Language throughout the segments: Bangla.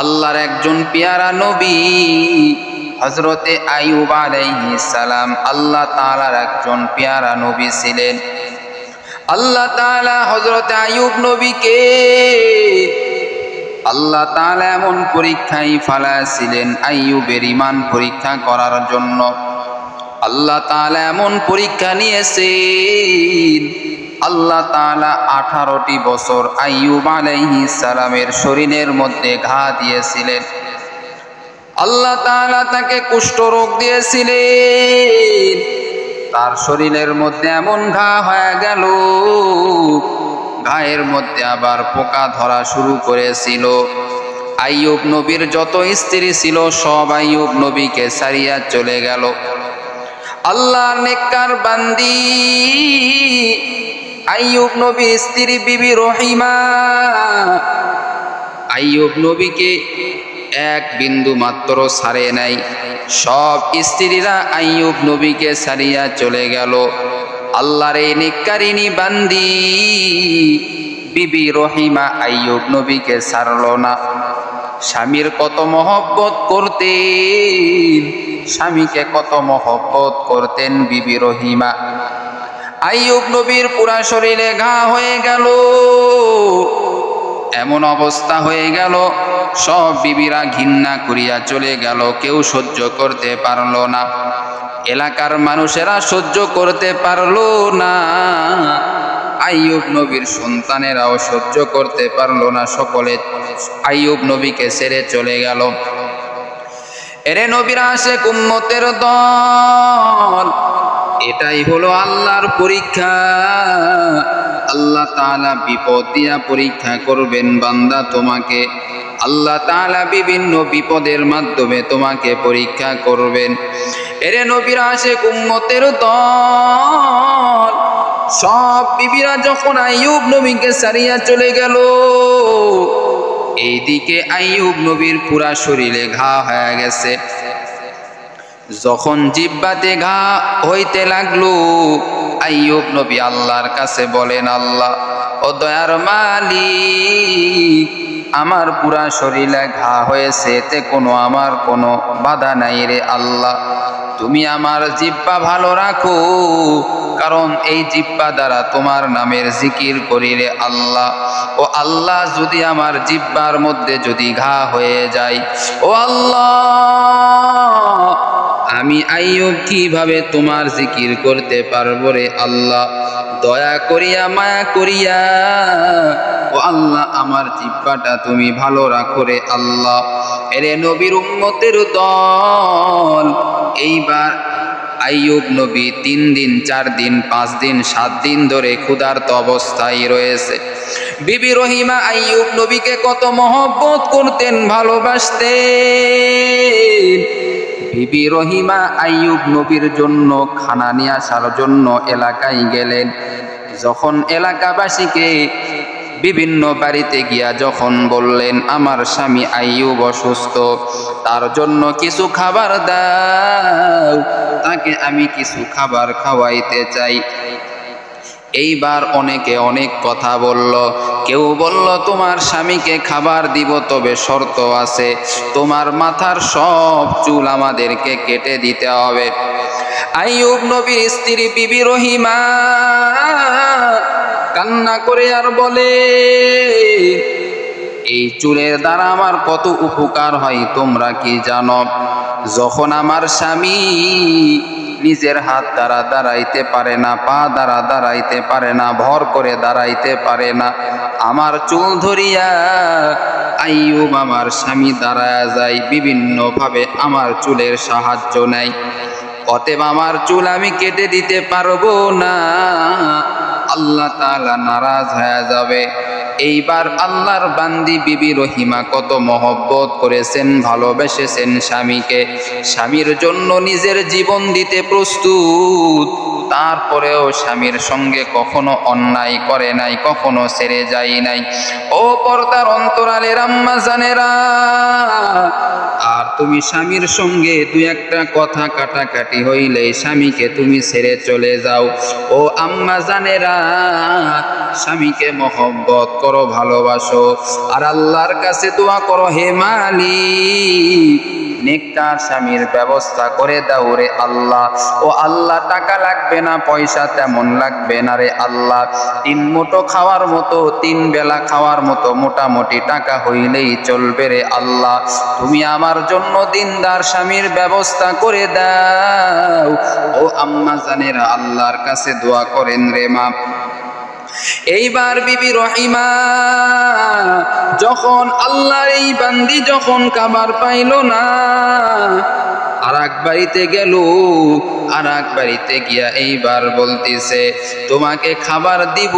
আল্লাহর একজন পেয়ারা নবী হযরতে আইয়ুব আলাইহিস সালাম আল্লাহ তাআলার একজন পেয়ারা নবী ছিলেন। আল্লাহ তাআলা হযরতে আইয়ুব নবীকে আল্লাহ তাআলা এমন পরীক্ষায় ফেলেছিলেন আইয়ুবের ঈমান পরীক্ষা করার জন্য। আল্লাহ তাআলা এমন পরীক্ষা নিয়েছেন, আল্লাহ তাআলা 18টি বছর আইয়ুব আলাইহিস সালামের শরীরের মধ্যে ঘা দিয়েছিলেন। আল্লাহ তাআলা তাকে কুষ্ঠ রোগ দিয়েছিলেন। তার শরীরের মধ্যে এমন ঘা হয়ে গেল, গায়ের মধ্যে আবার পোকা ধরা শুরু করেছিল। আইয়ুব নবীর যত স্ত্রী ছিল সব আইয়ুব নবীকে ছাড়িয়া চলে গেল। আল্লাহর নেককার বান্দি আইয়ুব নবীর স্ত্রী বিবি রহিমা আইয়ুব নবীকে এক বিন্দু মাত্র ছাড়ে নাই। সব স্ত্রীরা আইয়ুব নবীকে ছাড়িয়া চলে গেল। আল্লাহর এই নেককারিনী বান্দি বিবি রহিমা আইয়ুব নবীকে ছাড়লো না। স্বামীর কত মহব্বত করতেন, স্বামীকে কত মহব্বত করতেন বিবি রহিমা। আইয়ুব নবীর পুরা শরীরে ঘা হয়ে গেল, এমন অবস্থা হয়ে গেল সব বিবিরা ঘৃণা করিয়া চলে গেল, কেউ সহ্য করতে পারল না। এলাকার মানুষেরা সহ্য করতে পারল না, আইয়ুব নবীর সন্তানেরাও সহ্য করতে পারল না, সকলে আইয়ুব নবীকে ছেড়ে চলে গেল। এরে নবীর আশিক উম্মতের দল, এটাই হলো আল্লাহর পরীক্ষা। আল্লাহ তাআলা বিপদ দিয়া পরীক্ষা করবেন বান্দা তোমাকে। আল্লাহ তাআলা বিভিন্ন বিপদের মাধ্যমে তোমাকে পরীক্ষা করবেন। এরে নবীর আশিক উম্মতের দল, সব বিবিরা যখন আইয়ুব নবীকে ছাড়িয়া চলে গেল, এইদিকে আইয়ুব নবীর পুরা শরীরে ঘা হয়ে গেছে। যখন জিহ্বাতে ঘা হইতে লাগলো, আইয়ুব নবী আল্লাহর কাছে বলেন, আল্লাহ ও দয়ার মালিক, আমার পুরা শরীরে ঘা হয়েছে, এতে আমার কোনো বাধা নাই রে আল্লাহ, তুমি আমার জিহ্বা ভালো রাখো, কারণ এই জিহ্বা দ্বারা তোমার নামের জিকির করি রে আল্লাহ। ও আল্লাহ, যদি আমার জিহ্বার মধ্যে যদি ঘা হয়ে যায়, ও আল্লাহ, আমি আইয়ুব কিভাবে তোমার জিকির করতে পারবো রে আল্লাহ, দয়া করিয়া মায়া করিয়া ও আল্লাহ আমার জিহ্বাটা তুমি ভালো রাখো রে আল্লাহ। এরে নবীর উম্মতের দল, এইবার আইয়ুব নবী 3 দিন 4 দিন 5 দিন 7 দিন ধরে ক্ষুধার্ত অবস্থায় রয়েছে। বিবি রহিমা আইয়ুব নবীকে কত মহব্বত করতেন, ভালোবাসতেন। বিবি রহিমা আইয়ুব নবীর জন্য খানা নিয়ে আসার জন্য এলাকায় গেলেন। যখন এলাকাবাসীকে বিভিন্ন বাড়িতে গিয়া যখন বললেন, আমার স্বামী আইয়ুব অসুস্থ, তার জন্য কিছু খাবার দাও, তাকে আমি কিছু খাবার খাওয়াইতে চাই। এইবার অনেকে অনেক কথা বলল। কেউ বলল, তোমার স্বামীকে খাবার দিব, তবে শর্ত আছে, তোমার মাথার সব চুল আমাদেরকে কেটে দিতে হবে। আইয়ুব নবীর স্ত্রী বিবি রহিমা কান্না করে আর বলে, এই চুলের দ্বারা আমার কত উপকার হয় তোমরা কি জানো? যখন আমার স্বামী নিজের হাত দ্বারা দাঁড়াইতে পারে না, পা দ্বারা দাঁড়াইতে পারে না, ভর করে দাঁড়াইতে পারে না, আমার চুল ধরিয়া আইয়ুব আমার স্বামী দাঁড়ায়া যায়, বিভিন্ন ভাবে আমার চুলের সাহায্য নেয়, অতএব আমার চুল আমি কেটে দিতে পারবো না, আল্লাহ তাআলা নারাজ হয়ে যাবে। এইবার আল্লাহর বান্দি বিবি রহিমা কত মহব্বত করেছেন, ভালোবেসেছেন স্বামীকে, স্বামীর জন্য নিজের জীবন দিতে প্রস্তুত, তারপরেও স্বামীর সঙ্গে কখনো অন্যায় করে নাই, কখনো ছেড়ে যায় নাই। ও পর্দার অন্তরালের আম্মা জানেরা, আর তুমি স্বামীর সঙ্গে দুই একটা কথা কাটাকাটি হইলে স্বামীকে তুমি ছেড়ে চলে যাও। ও আম্মা জানেরা, স্বামীকে মহব্বত করো, ভালোবাসো, আর আল্লাহর কাছে দোয়া করো, হে মালিক নেককার স্বামীর ব্যবস্থা করে দাও রে আল্লাহ। ও আল্লাহ, টাকা লাগবে না, পয়সা তেমন লাগবে না রে আল্লাহ, 3 মুঠো খাওয়ার মতো, 3 বেলা খাওয়ার মতো মোটামুটি টাকা হইলেই চলবে রে আল্লাহ। তুমি আমার জন্য দিনদার স্বামীর ব্যবস্থা করে দাও। ও আম্মা জানেরা, আল্লাহর কাছে দোয়া করেন রে মা। এইবার বিবি রহিমা যখন আল্লাহর এই বান্দি যখন খাবার পাইল না, আর এক বাড়িতে গেল, আর এক বাড়িতে গিয়া এইবার বলতেছে, তোমাকে খাবার দিব,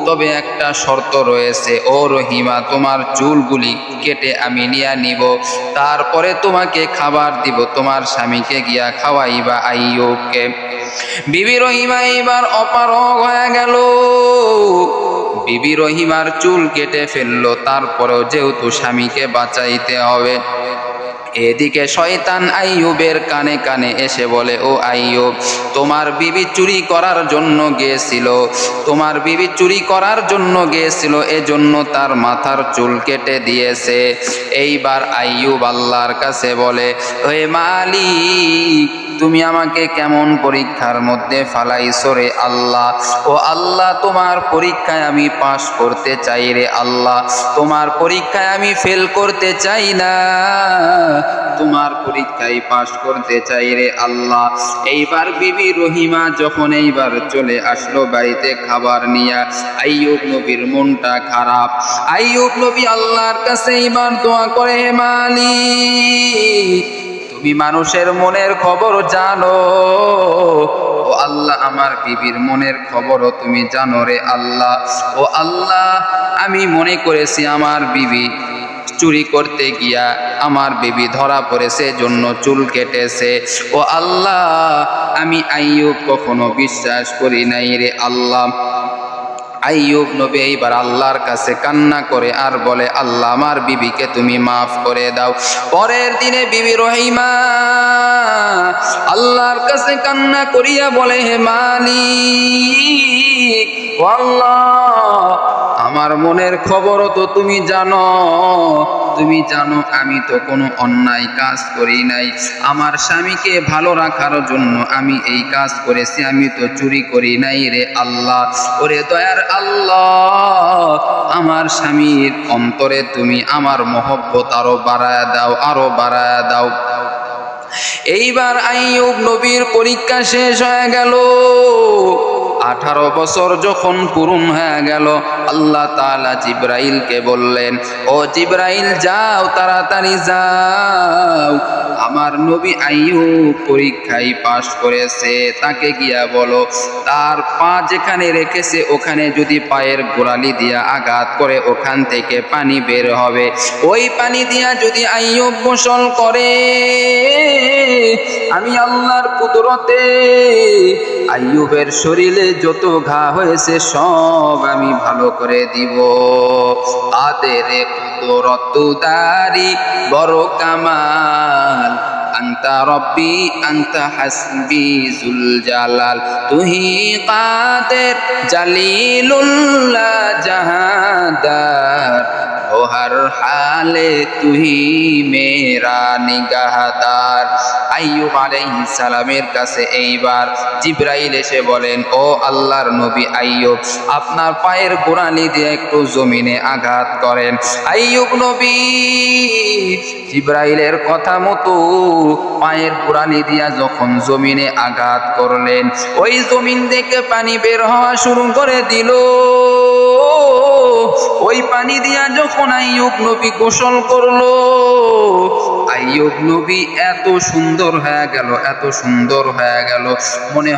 তবে একটা শর্ত রয়েছে। ও রহিমা, তোমার চুলগুলি কেটে আমি নিয়ে নিব, তারপরে তোমাকে খাবার দিব, তোমার স্বামীকে গিয়া খাওয়াইবা আইয়ুবকে। বিবি রহিমা এবার অপারগ হয়ে গেল, বিবি রহিমার চুল কেটে ফেললো, তারপরেও যেহেতু স্বামীকে বাঁচাইতে হবে। এদিকে শয়তান আইয়ুবের কানে কানে এসে বলে, ও আইয়ুব, তোমার বিবি চুরি করার জন্য গিয়েছিল, তোমার বিবি চুরি করার জন্য গিয়েছিল, এজন্য তার মাথার চুল কেটে দিয়েছে। এইবার আইয়ুব আল্লাহর কাছে বলে, হে মালিক, তুমি আমাকে কেমন পরীক্ষার মধ্যে ফালাইছো রে আল্লাহ। ও আল্লাহ, তোমার পরীক্ষায় আমি পাশ করতে চাই রে আল্লাহ, তোমার পরীক্ষায় আমি ফেল করতে চাই না, তোমার পরীক্ষায় পাশ করতে চাই রে আল্লাহ। এইবার বিবি রহিমা যখন এইবার চলে আসলো বাড়িতে খাবার নিয়ে, আইয়ুব নবীর মনটা খারাপ। আইয়ুব নবী আল্লাহর কাছে এইবার দোয়া করে, হে মালিক, তুমি মানুষের মনের খবর জানো, ও আল্লাহ, আমার বিবির মনের খবরও তুমি জানো রে আল্লাহ। ও আল্লাহ, আমি মনে করেছি আমার বিবি চুরি করতে গিয়া আমার বিবি ধরা পড়েছে, জন্য চুল কেটেছে। ও আল্লাহ, আমি আইয়ুব কখনো বিশ্বাস করি নাই রে আল্লাহ। আইয়ুব নবী এইবার আল্লাহর কাছে কান্না করে আর বলে, আল্লাহ, আমার বিবিকে তুমি মাফ করে দাও। পরের দিনে বিবি রহিমা আল্লাহর কাছে কান্না করিয়া বলে, হে মালিক, ও আল্লাহ, আমার মনের খবরও তো তুমি জানো, তুমি জানো আমি তো কোনো অন্যায় কাজ করি নাই, আমার স্বামীকে ভালো রাখার জন্য আমি এই কাজ করেছি, আমি তো চুরি করি নাই রে আল্লাহ। ওরে দয়ার আল্লাহ, আমার স্বামীর অন্তরে তুমি আমার মহব্বত আরো বাড়ায় দাও, আরো বাড়ায় দাও। এইবার আইয়ুব নবীর পরীক্ষা শেষ হয়ে গেল। 18 বছর যখন পূরণ হয়ে গেল, আল্লাহ তাআলা জিবরাইলকে বললেন, ও জিবরাইল, যাও, তাড়াতাড়ি যাও, আমার নবী আইয়ুব পরীক্ষায় পাশ করেছে, তাকে গিয়া বলো তার পা যেখানে রেখেছে ওখানে যদি পায়ের গোড়ালি দিয়া আঘাত করে ওখান থেকে পানি বের হবে, ওই পানি দিয়া যদি আইয়ুব গোসল করে, আমি আল্লাহর কুদরতে আইয়ুবের শরীরে যত ঘা হয়েছে সব আমি ভালো করে দিব। আদের কুদরতদারি বড় কামাল, আন্তা রব্বি আন্তা হাসবি জুল জালাল, তুহি কাদের জালিলুল্লাহ জাহাদার, ও হর হালে তুহি মেরা নিগাহদার। আইয়ুব আলাইহিস সালামের কাছে এইবার জিবরাইল এসে বলেন, ও আল্লাহর নবী আইয়ুব, আপনার পায়ের গোড়ালি দিয়ে একটু জমিনে আঘাত করেন। আইয়ুব নবী জিবরাইলের কথা মতো পায়ের গোড়ালি দিয়া যখন জমিনে আঘাত করলেন, ওই জমিন থেকে পানি বের হওয়া শুরু করে দিল। ওই পানি দিয়া যখন আইয়ুব নবী গোসল করলো, আইয়ুব নবী এত সুন্দর হয়ে গেল, এত সুন্দর হয়ে গেল, মনে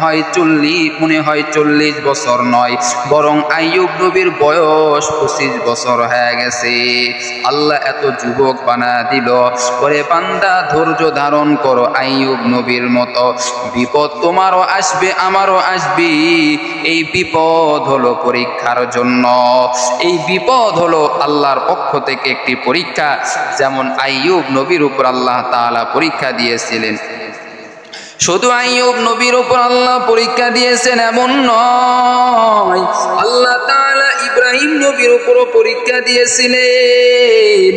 হয় 40 বছর নয়, বরং আইয়ুব নবীর বয়স 25 বছর হয়ে গেছে। আল্লাহ এত যুবক বানায় দিল। ওরে বান্দা, ধৈর্য ধারণ করো আইয়ুব নবীর মতো। বিপদ তোমারও আসবে, আমারও আসবে। এই বিপদ হলো পরীক্ষার জন্য, এই বিপদ হলো আল্লাহর পক্ষ থেকে একটি পরীক্ষা। যেমন আইয়ুব নবীর উপর উপর আল্লাহ তাআলা পরীক্ষা দিয়েছিলেন। শুধু আইয়ুব নবীর উপর আল্লাহ পরীক্ষা দিয়েছেন এমন নয়, আল্লাহ তাআলা ইব্রাহিম নবীর উপরও পরীক্ষা দিয়েছিলেন।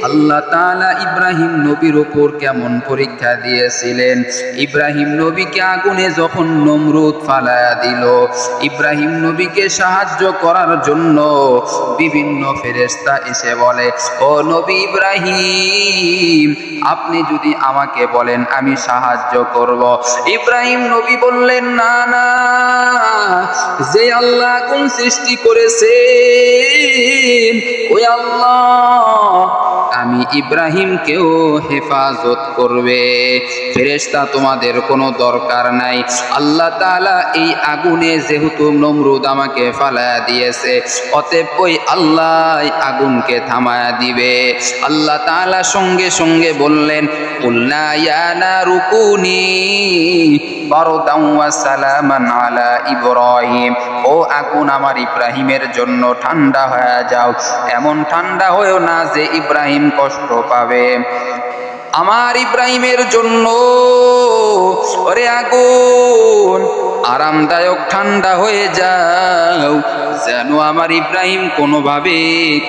আল্লাহ তাআলা ইব্রাহিম নবীর উপর কেমন পরীক্ষা দিয়েছিলেন? ইব্রাহিম নবীকে আগুনে যখন নমরুদ ফালায়া দিল, ইব্রাহিম নবীকে সাহায্য করার জন্য বিভিন্ন ফেরেশতা এসে বলে, ও নবী ইব্রাহিম, আপনি যদি আমাকে বলেন আমি সাহায্য করব। ইব্রাহিম নবী বললেন, না না, যে আল্লাহ আগুন সৃষ্টি করেছেন ওই আল্লাহ আমি ইব্রাহিমকেও হেফাজত করবে। ফেরেশতা তোমাদের কোনো দরকার নাই। আল্লাহ তাআলা এই আগুনে যেহেতু নমরুদ আমাকে ফালায়া দিয়েছে, অতএব ওই আল্লাহ আগুনকে থামায়া দিবে। আল্লাহ তাআলা সঙ্গে সঙ্গে বললেন, কুলনা ইয়া নারু কুনি বারদান ওয়া সালামান আলা ইব্রাহিম, ও আগুন আমার ইব্রাহিমের জন্য ঠান্ডা হয়ে যাও, এমন ঠান্ডা হয়েও না যে ইব্রাহিম কষ্ট পাবে। আমার ইব্রাহিমের জন্য ওরে আগুন আরামদায়ক ঠান্ডা হয়ে যাও, যেন আমার ইব্রাহিম কোনোভাবে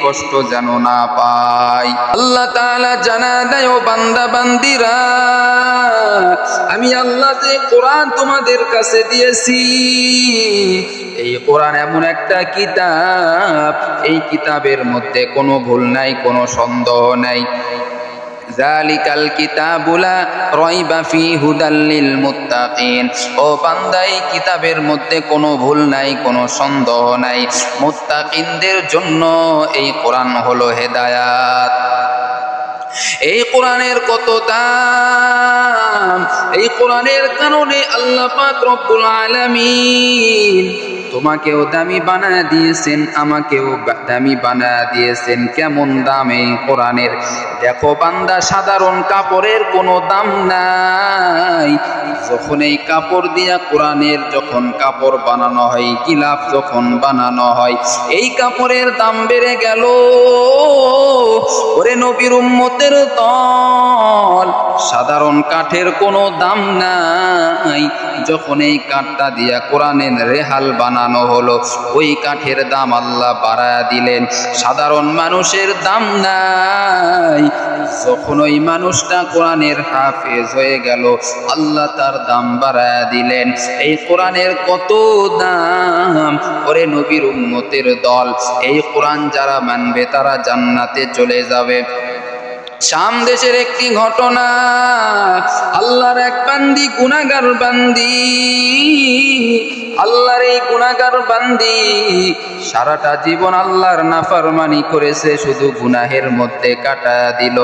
কষ্ট যেন না পায়। আল্লাহ তাআলা জানা দেয়, ও বান্দা বান্দিরা, আমি আল্লাহ যে কোরআন তোমাদের কাছে দিয়েছি, এই কোরআন এমন একটা কিতাব, এই কিতাবের মধ্যে কোনো ভুল নাই, কোনো সন্দেহ নাই। যালিকাল কিতাবু লা রাইবা ফি হুদাল লিল মুত্তাকিন, ও বান্দা এই কিতাবের মধ্যে কোনো ভুল নাই, কোনো সন্দেহ নাই। মুত্তাকিনদের জন্য এই কোরআন হলো হেদায়াত। এই কোরআনের কত দাম! এই কোরআনের কারণে আল্লাহ পাক রব্বুল আলামিন তোমাকেও দামি বানায়া দিয়েছেন, আমাকেও দামি বানায়া দিয়েছেন। কেমন দাম এই কোরআনের! দেখো বান্দা, সাধারণ কাপড়ের কোনো দাম নাই। যখন এই কাপড় দিয়া কোরআনের যখন কাপড় বানানো হয়, গিলাফ যখন বানানো হয়, এই কাপড়ের দাম বেড়ে গেল। ওরে নবীর উম্মতের দল, সাধারণ কাঠের কোনো দাম নাই। যখন এই কাঠটা দিয়া কোরআনের রেহাল বানানো হলো, ওই কাঠের দাম আল্লাহ বাড়ায়া দিলেন। সাধারণ মানুষের দাম নাই। যখন ওই মানুষটা কোরআনের হাফেজ হয়ে গেল, আল্লাহ তার দাম বাড়ায়া দিলেন। এই কোরআনের কত দাম! ওরে নবীর উম্মতের দল, এই কোরআন যারা মানবে তারা জান্নাতে চলে যাবে। শাম দেশের একটি ঘটনা, আল্লাহর এক বান্দি, গুনাহগার বান্দি, আল্লাহর এই গুনাহগার বান্দি সারাটা জীবন আল্লাহর নাফরমানি করেছে, শুধু গুনাহের মধ্যে কাটায়া দিল।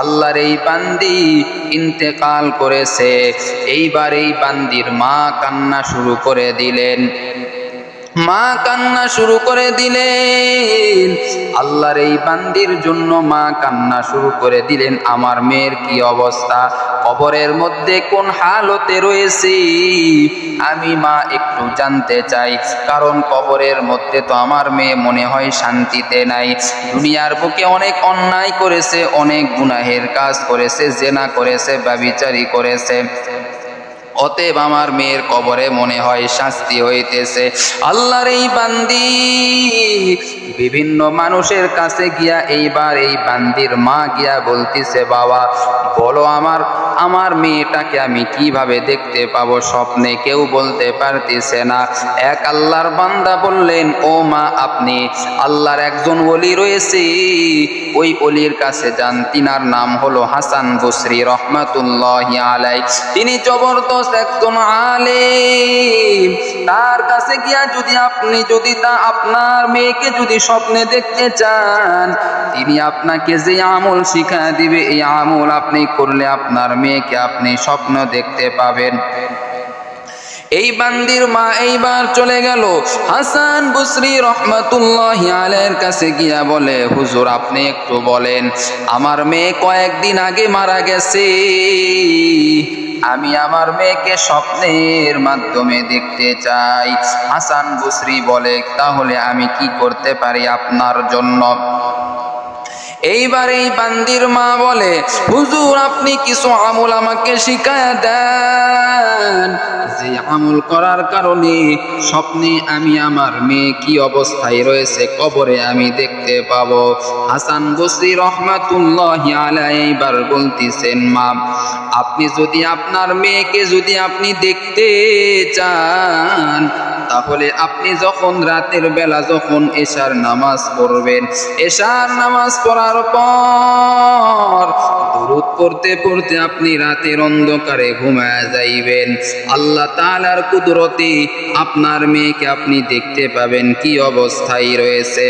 আল্লাহর এই বান্দি ইন্তেকাল করেছে। এইবার এই বান্দির মা কান্না শুরু করে দিলেন। মা কান্না শুরু করে দিলেন। আল্লাহর এই বান্দির জন্য মা কান্না শুরু করে দিলেন, আমার মেয়ের কি অবস্থা, কবরের মধ্যে কোন হালতে রয়েছে, আমি মা একটু জানতে চাই। কারণ কবরের মধ্যে তো আমার মেয়ে মনে হয় শান্তিতে নাই। দুনিয়ার বুকে অনেক অন্যায় করেছে, অনেক গুনাহের কাজ করেছে, জেনা করেছে, ব্যভিচারী করেছে। অতএব আমার মেয়ের কবরে মনে হয় শাস্তি হইতেছে। আল্লাহর এই বান্দি বিভিন্ন মানুষের কাছে গিয়া এইবার এই বান্দির মা গিয়া বলতিছে, বাবা বলো আমার মেয়েটাকে আমি কিভাবে দেখতে পাবো, স্বপ্নে কেউ বলতে পারতেছে না। এক আল্লাহর বান্দা বললেন, ও মা, আপনি আল্লাহর একজন ওলি রয়েছে, ওই ওলির কাছে যান। তিনার নাম হলো হাসান বসরি রহমাতুল্লাহি আলাইহি। তিনি জবরদস্ত একজন আলেম। তার কাছে গিয়া যদি আপনার মেয়েকে যদি স্বপ্নে দেখতে চান, তিনি আপনাকে যে আমল শিখা দিবে, এই আমল আপনি করলে আপনার মেয়েকে আপনি স্বপ্ন দেখতে পাবেন। এই বান্দির মা এইবার চলে গেল হাসান বসরি রহমাতুল্লাহি আলাইহির কাছে গিয়া বলে, হুজুর আপনি একটু বলেন, আমার মেয়ে কয়েকদিন আগে মারা গেছে, আমি আমার মেয়েকে স্বপ্নের মাধ্যমে দেখতে চাই। হাসান বসরি বলে, তাহলে আমি কি করতে পারি আপনার জন্য? এইবার এই বান্দির মা বলে, হুজুর আপনি কিছু আমল আমাকে শিখায়া দেন, যে আমল করার কারণে স্বপ্নে আমি আমার মেয়ে কি অবস্থায় রয়েছে কবরে আমি দেখতে পাবো। হাসান বসরি রহমাতুল্লাহি আলাইহি এইবার বলতেছেন, মা আপনি যদি আপনার মেয়েকে যদি আপনি দেখতে চান, তাহলে আপনি যখন রাতের বেলা যখন এশার নামাজ পড়বেন, এশার নামাজ পড়ার পর দুরূদ পড়তে পড়তে আপনি রাতের অন্ধকারে ঘুমায় যাইবেন। আল্লাহ তাআলার কুদরতে আপনার মেয়েকে আপনি দেখতে পাবেন কি অবস্থায় রয়েছে।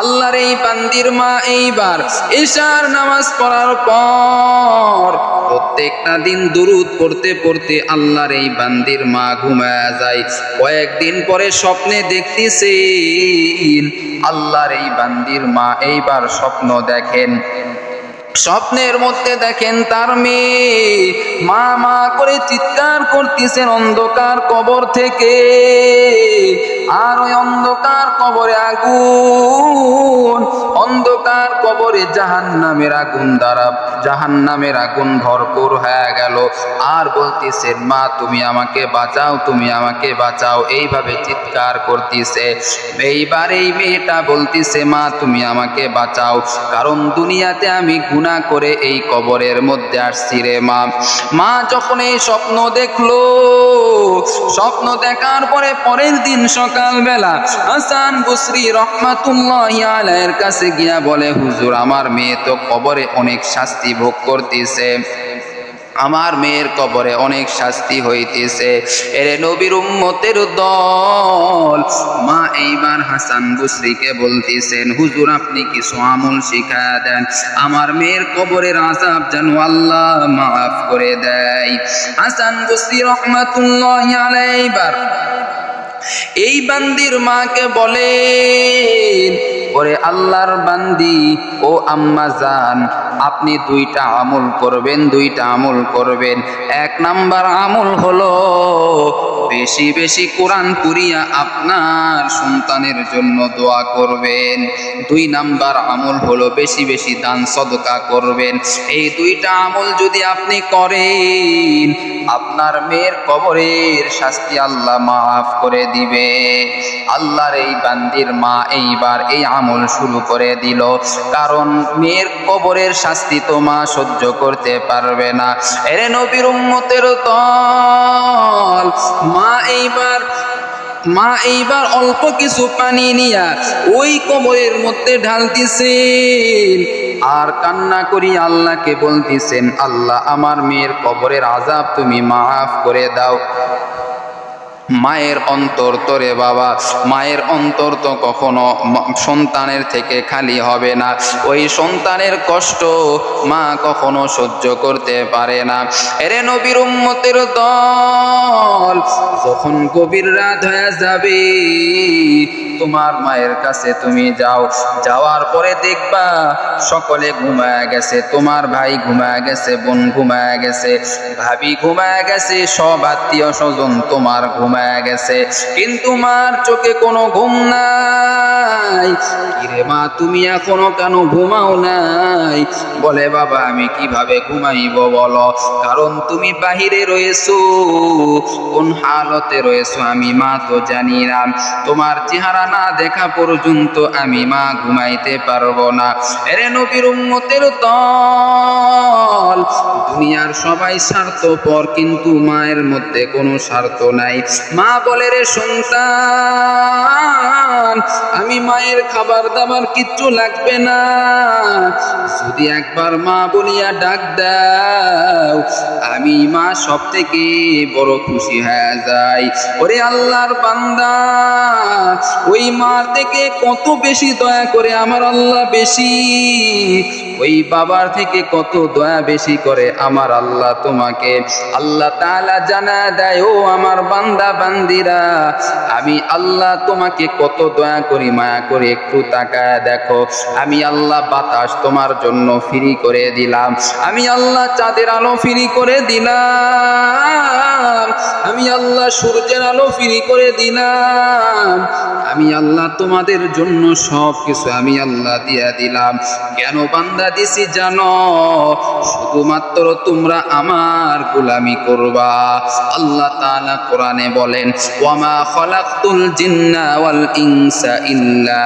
আল্লাহর এই বান্দির মা এইবার এশার নামাজ পড়ার পর প্রত্যেকটা দিন দুরূদ পড়তে পড়তে আল্লাহর এই বান্দির মা ঘুমায় যায়। কয়েকদিন পরে স্বপ্নে দেখতেছেন আল্লাহর এই বান্দির মা এইবার স্বপ্ন দেখেন, স্বপ্নের মধ্যে দেখেন তার মেয়ে মা মা করে চিৎকার করতেছেন অন্ধকার কবর থেকে। আর ওই অন্ধকার কবরে আগুন, অন্ধকার কবরে জাহান্নামের আগুন দ্বারা জাহান্নামের আগুন ভরপুর হয়ে গেল। আর বলতেছেন, মা তুমি আমাকে বাঁচাও, তুমি আমাকে বাঁচাও, এইভাবে চিৎকার করতেছে। এইবার এই মেয়েটা বলতেছে, মা তুমি আমাকে বাঁচাও, কারণ দুনিয়াতে আমি গুনাহ করে এই কবরের মধ্যে আসছি রে মা। মা যখন এই স্বপ্ন দেখলো, স্বপ্ন দেখার পরে পরের দিন সকালবেলা হাসান বসরি রহমাতুল্লাহি আলাইহির কাছে গিয়া বলে, হুজুর আমার মেয়ে তো কবরে অনেক শাস্তি ভোগ করতেছে, আমার মেয়ের কবরে অনেক শাস্তি হইতেছে। এরে নবীর উম্মতের দল। মা এইবার হাসান বসরিকে বলতেছেন, হুজুর আপনি কিছু আমল শিখায়া দেন, আমার মেয়ের কবরের আযাব যেন আল্লাহ মাফ করে দেয়। হাসান বসরি রহমাতুল্লাহি আলাইহি এইবার এই বান্দির মাকে বলেন, ওরে আল্লাহর বান্দি ও আম্মা জান, আপনি দুইটা আমল করবেন, দুইটা আমল করবেন। এক নাম্বার আমল হলো বেশি বেশি কোরআন পড়িয়া আপনার সন্তানের জন্য দোয়া করবেন। দুই নাম্বার আমল হলো বেশি বেশি দান সদকা করবেন। এই দুইটা আমল যদি আপনি করেন, আপনার মেয়ের কবরের শাস্তি আল্লাহ মাফ করে দিবে। আল্লাহর এই বান্দির মা এইবার এই আমল শুরু করে দিল, কারণ মেয়ের কবরের শাস্তি তো মা সহ্য করতে পারবে না। এরে নবীর উম্মতের দল, মা এইবার অল্প কিছু পানি নিয়া ওই কবরের মধ্যে ঢালতেছেন আর কান্না করি আল্লাহকে বলতেছেন, আল্লাহ আমার মেয়ের কবরের আযাব তুমি মাফ করে দাও। মায়ের অন্তর তো রে বাবা, মায়ের অন্তর তো কখনো সন্তানের থেকে খালি হবে না। ওই সন্তানের কষ্ট মা কখনো সহ্য করতে পারে না। এরে নবীর উম্মতের দল, যখন গভীর রাত হয়ে যাবে তোমার মায়ের কাছে তুমি যাও, যাওয়ার পরে দেখবা সকলে ঘুমায় গেছে, তোমার ভাই ঘুমায় গেছে, বোন ঘুমায় গেছে, ভাবি ঘুমায় গেছে, সব আত্মীয় স্বজন তোমার ঘুমায় গেছে, কিন্তু মার চোখে কোনো ঘুম নাই। কিরে মা তুমি এখনো কেন ঘুমাও নাই? বলে, বাবা আমি কিভাবে ঘুমাইব বলো, কারণ তুমি বাহিরে রয়েছো, কোন হালতে রয়েছো আমি মা তো জানি না, তোমার চেহারা না দেখা পর্যন্ত আমি মা ঘুমাইতে পারবো না। এরে নবীর উম্মতের দল, দুনিয়ার সবাই স্বার্থপর, কিন্তু মায়ের মধ্যে কোনো স্বার্থ নাই। মা বলে, রে সন্তান আমি মায়ের খাবার দাবার কিচ্ছু লাগবে না, যদি একবার মা বলিয়া ডাক দাও আমি মা সব থেকে বড় খুশি হয়ে যাই। ওরে আল্লাহর বান্দা, ওই মার থেকে কত বেশি দয়া করে আমার আল্লাহ বেশি, ওই বাবার থেকে কত দয়া বেশি করে আমার আল্লাহ তোমাকে। আল্লাহ তাআলা জানা দেয়, ও আমার বান্দা বান্দিরা, আমি আল্লাহ তোমাকে কত দয়া করি, মায়া করে একটু তাকায় দেখো। আমি আল্লাহ বাতাস তোমার জন্য ফ্রি করে দিলাম, আমি আল্লাহ চাঁদের আলো ফ্রি করে দিলাম, আমি আল্লাহ সূর্যের আলো ফিরি করে দিলাম, আমি আল্লাহ তোমাদের জন্য সব কিছু আমি আল্লাহ দিয়া দিলাম। কেন বান্দা দিছি জানো? শুধুমাত্র তোমরা আমার গোলামি করবা। আল্লাহ তাআলা কোরআনে বলেন, ওয়ামা খালাকতুল জিন্না ওয়াল ইনসা ইল্লা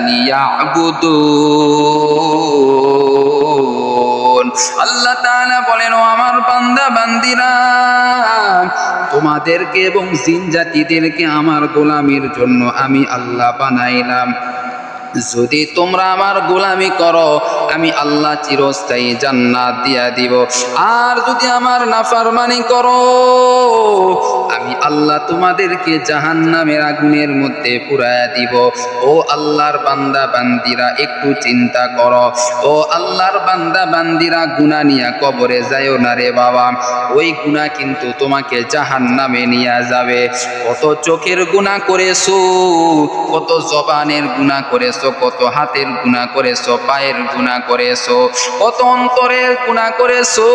লিয়াবুদুন। আল্লাহ তাআলা বলেন, ও আমার বান্দা বান্দিরা, তোমাদেরকে এবং জিন জাতিদেরকে আমার গোলামির জন্য আমি আল্লাহ বানাইলাম। যদি তোমরা আমার গোলামি করো, আমি আল্লাহ চিরস্থায়ী জান্নাত দিয়া দিব। আর যদি আমার নাফরমানি করো, আমি আল্লাহ তোমাদেরকে জাহান্নামের আগুনের মধ্যে পুরায়া দিব। ও আল্লাহর বান্দা বান্দিরা, একটু চিন্তা করো। ও আল্লাহর বান্দা বান্দিরা, গুনাহ নিয়া কবরে যায়ও না রে বাবা। ওই গুনাহ কিন্তু তোমাকে জাহান্নামে নিয়ে যাবে। কত চোখের গুনাহ করেছো, কত জবানের গুনাহ করেছো, কত হাতের গুনাহ করেছো, পায়ের গুনাহ করেছো, কত অন্তরের গুনাহ করেছো।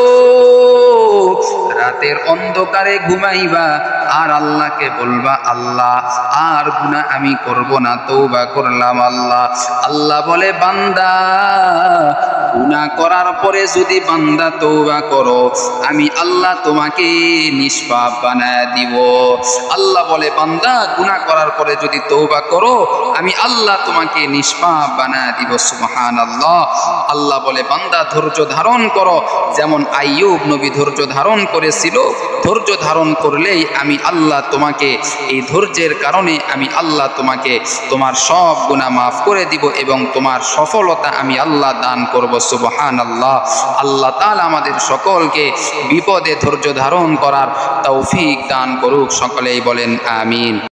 রাতের অন্ধকারে ঘুমাইবা আর আল্লাহকে বলবা, আল্লাহ আর গুনাহ আমি করব না, তওবা করলাম আল্লাহ। আল্লাহ বলে, বান্দা গুনাহ করার পরে যদি বান্দা তওবা করো, আমি আল্লাহ তোমাকে নিষ্পাপ বানায় দিব। আল্লাহ বলে, বান্দা গুনাহ করার পরে যদি তওবা করো, আমি আল্লাহ তোমাকে নিষ্পাপ বানায় দিব। সুবহানাল্লাহ। আল্লাহ বলে, বান্দা ধৈর্য ধারণ করো, যেমন আইয়ুব নবী ধৈর্য ধারণ করেছিল। ধৈর্য ধারণ করলেই আমি আল্লাহ তোমাকে, এই ধৈর্যের কারণে আমি আল্লাহ তোমাকে তোমার সব গুনাহ মাফ করে দিব এবং তোমার সফলতা আমি আল্লাহ দান করব। সুবহানাল্লাহ। আল্লাহ তাআলা আমাদের সকলকে বিপদে ধৈর্য ধারণ করার তৌফিক দান করুক। সকলেই বলেন আমিন।